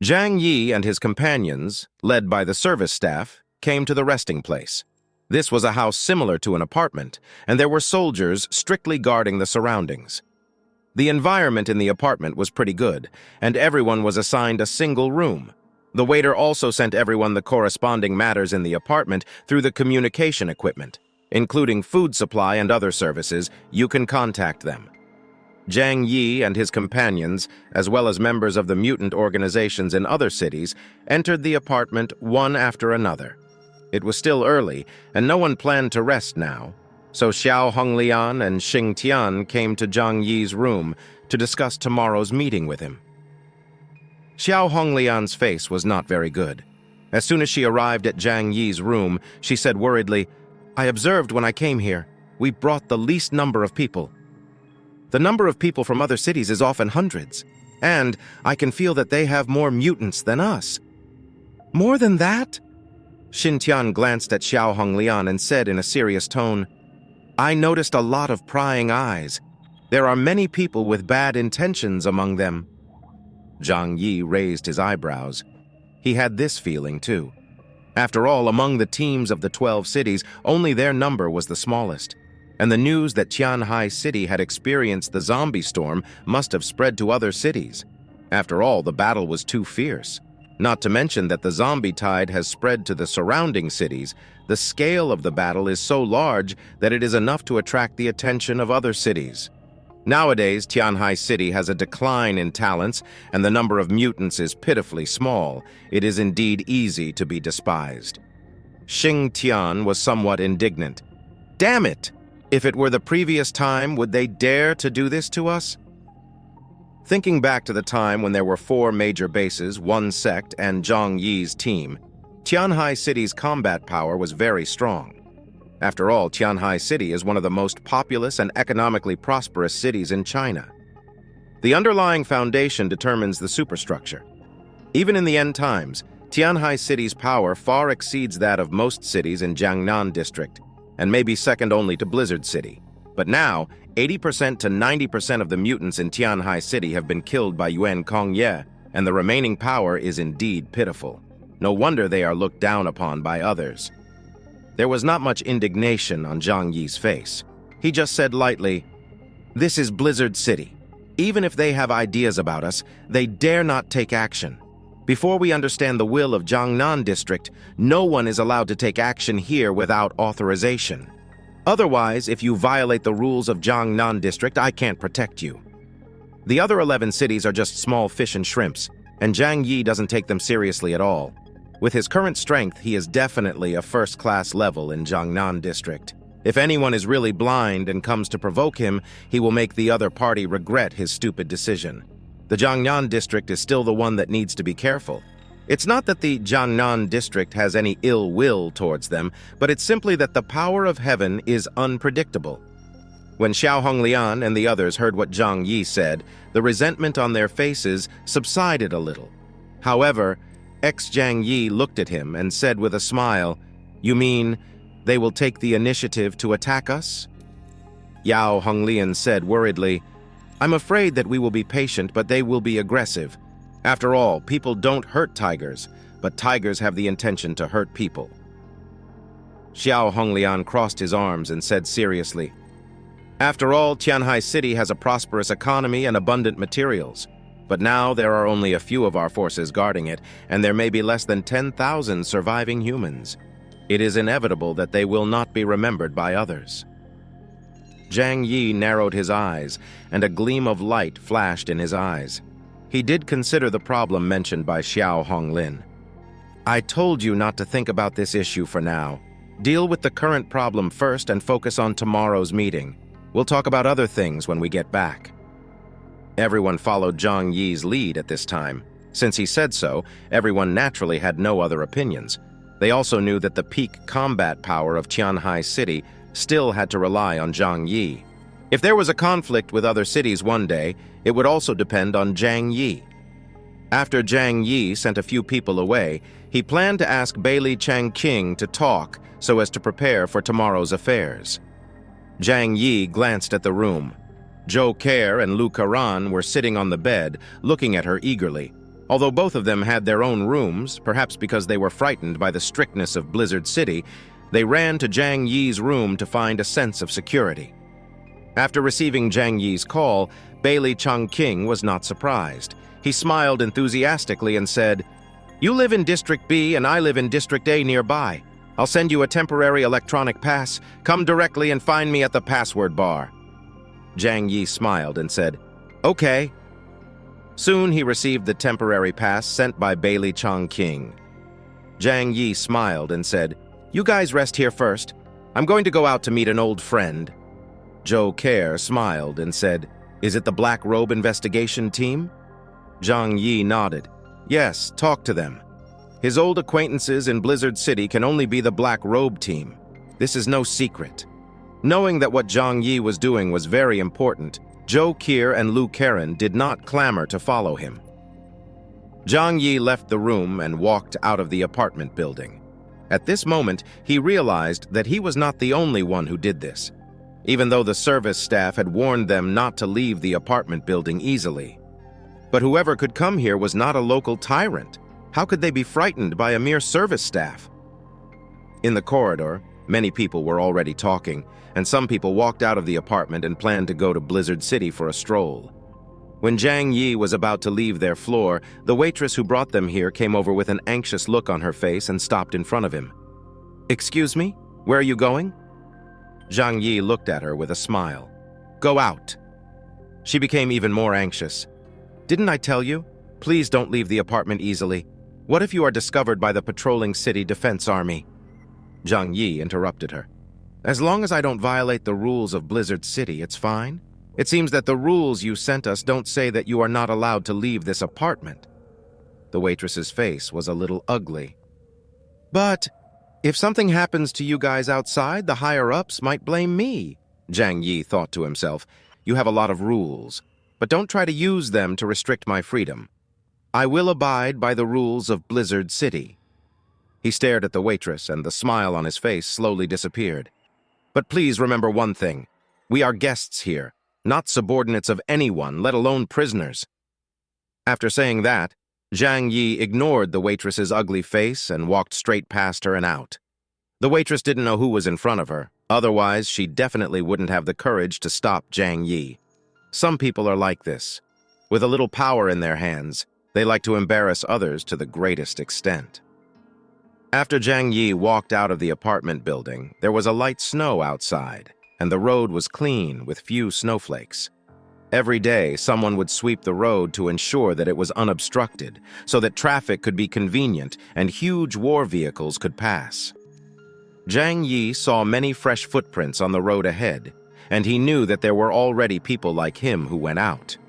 Zhang Yi and his companions, led by the service staff, came to the resting place. This was a house similar to an apartment, and there were soldiers strictly guarding the surroundings. The environment in the apartment was pretty good, and everyone was assigned a single room. The waiter also sent everyone the corresponding matters in the apartment through the communication equipment, including food supply and other services. You can contact them. Zhang Yi and his companions, as well as members of the mutant organizations in other cities, entered the apartment one after another. It was still early, and no one planned to rest now, so Xiao Honglian and Xing Tian came to Zhang Yi's room to discuss tomorrow's meeting with him. Xiao Honglian's face was not very good. As soon as she arrived at Zhang Yi's room, she said worriedly, "I observed when I came here, we brought the least number of people. The number of people from other cities is often hundreds, and I can feel that they have more mutants than us." "More than that?" Xin Tian glanced at Xiao Honglian and said in a serious tone, "I noticed a lot of prying eyes. There are many people with bad intentions among them." Zhang Yi raised his eyebrows. He had this feeling too. After all, among the teams of the 12 cities, only their number was the smallest. And the news that Tianhai City had experienced the zombie storm must have spread to other cities. After all, the battle was too fierce. Not to mention that the zombie tide has spread to the surrounding cities. The scale of the battle is so large that it is enough to attract the attention of other cities. Nowadays, Tianhai City has a decline in talents, and the number of mutants is pitifully small. It is indeed easy to be despised. Xing Tian was somewhat indignant. "Damn it! If it were the previous time, would they dare to do this to us?" Thinking back to the time when there were 4 major bases, 1 sect, and Zhang Yi's team, Tianhai City's combat power was very strong. After all, Tianhai City is one of the most populous and economically prosperous cities in China. The underlying foundation determines the superstructure. Even in the end times, Tianhai City's power far exceeds that of most cities in Jiangnan district, and may be second only to Blizzard City. But now, 80% to 90% of the mutants in Tianhai City have been killed by Yuan Kongye, and the remaining power is indeed pitiful. No wonder they are looked down upon by others. There was not much indignation on Zhang Yi's face. He just said lightly, "This is Blizzard City. Even if they have ideas about us, they dare not take action. Before we understand the will of Jiangnan District, no one is allowed to take action here without authorization. Otherwise, if you violate the rules of Jiangnan District, I can't protect you." The other 11 cities are just small fish and shrimps, and Zhang Yi doesn't take them seriously at all. With his current strength, he is definitely a first-class level in Jiangnan District. If anyone is really blind and comes to provoke him, he will make the other party regret his stupid decision. The Jiangnan District is still the one that needs to be careful. It's not that the Jiangnan District has any ill will towards them, but it's simply that the power of heaven is unpredictable. When Xiao Honglian and the others heard what Zhang Yi said, the resentment on their faces subsided a little. However, Zhang Yi looked at him and said with a smile, "You mean they will take the initiative to attack us?" Yao Honglian said worriedly, "I'm afraid that we will be patient, but they will be aggressive. After all, people don't hurt tigers, but tigers have the intention to hurt people." Xiao Honglian crossed his arms and said seriously, "After all, Tianhai City has a prosperous economy and abundant materials. But now there are only a few of our forces guarding it, and there may be less than 10,000 surviving humans. It is inevitable that they will not be remembered by others." Zhang Yi narrowed his eyes, and a gleam of light flashed in his eyes. He did consider the problem mentioned by Xiao Honglin. "I told you not to think about this issue for now. Deal with the current problem first and focus on tomorrow's meeting. We'll talk about other things when we get back." Everyone followed Zhang Yi's lead at this time. Since he said so, everyone naturally had no other opinions. They also knew that the peak combat power of Tianhai City still had to rely on Zhang Yi. If there was a conflict with other cities one day, it would also depend on Zhang Yi. After Zhang Yi sent a few people away, he planned to ask Bailey Changqing to talk so as to prepare for tomorrow's affairs. Zhang Yi glanced at the room. Zhou Care and Lu Karan were sitting on the bed, looking at her eagerly. Although both of them had their own rooms, perhaps because they were frightened by the strictness of Blizzard City, they ran to Zhang Yi's room to find a sense of security. After receiving Zhang Yi's call, Bailey Chongqing was not surprised. He smiled enthusiastically and said, "You live in District B and I live in District A nearby. I'll send you a temporary electronic pass. Come directly and find me at the password bar." Zhang Yi smiled and said, "Okay." Soon he received the temporary pass sent by Bailey Chongqing. Zhang Yi smiled and said, "You guys rest here first. I'm going to go out to meet an old friend." Zhou Care smiled and said, "Is it the Black Robe investigation team?" Zhang Yi nodded. "Yes, talk to them. His old acquaintances in Blizzard City can only be the Black Robe team. This is no secret." Knowing that what Zhang Yi was doing was very important, Zhou Keir and Lu Karen did not clamor to follow him. Zhang Yi left the room and walked out of the apartment building. At this moment, he realized that he was not the only one who did this, even though the service staff had warned them not to leave the apartment building easily. But whoever could come here was not a local tyrant. How could they be frightened by a mere service staff? In the corridor, many people were already talking, and some people walked out of the apartment and planned to go to Blizzard City for a stroll. When Zhang Yi was about to leave their floor, the waitress who brought them here came over with an anxious look on her face and stopped in front of him. "Excuse me? Where are you going?" Zhang Yi looked at her with a smile. "Go out." She became even more anxious. "Didn't I tell you? Please don't leave the apartment easily. What if you are discovered by the patrolling city defense army?" Zhang Yi interrupted her. "As long as I don't violate the rules of Blizzard City, it's fine. It seems that the rules you sent us don't say that you are not allowed to leave this apartment." The waitress's face was a little ugly. "But if something happens to you guys outside, the higher-ups might blame me," Zhang Yi thought to himself. "You have a lot of rules, but don't try to use them to restrict my freedom. I will abide by the rules of Blizzard City." He stared at the waitress, and the smile on his face slowly disappeared. "But please remember one thing. We are guests here, not subordinates of anyone, let alone prisoners." After saying that, Zhang Yi ignored the waitress's ugly face and walked straight past her and out. The waitress didn't know who was in front of her. Otherwise, she definitely wouldn't have the courage to stop Zhang Yi. Some people are like this. With a little power in their hands, they like to embarrass others to the greatest extent. After Zhang Yi walked out of the apartment building, there was a light snow outside, and the road was clean with few snowflakes. Every day, someone would sweep the road to ensure that it was unobstructed, so that traffic could be convenient and huge war vehicles could pass. Zhang Yi saw many fresh footprints on the road ahead, and he knew that there were already people like him who went out.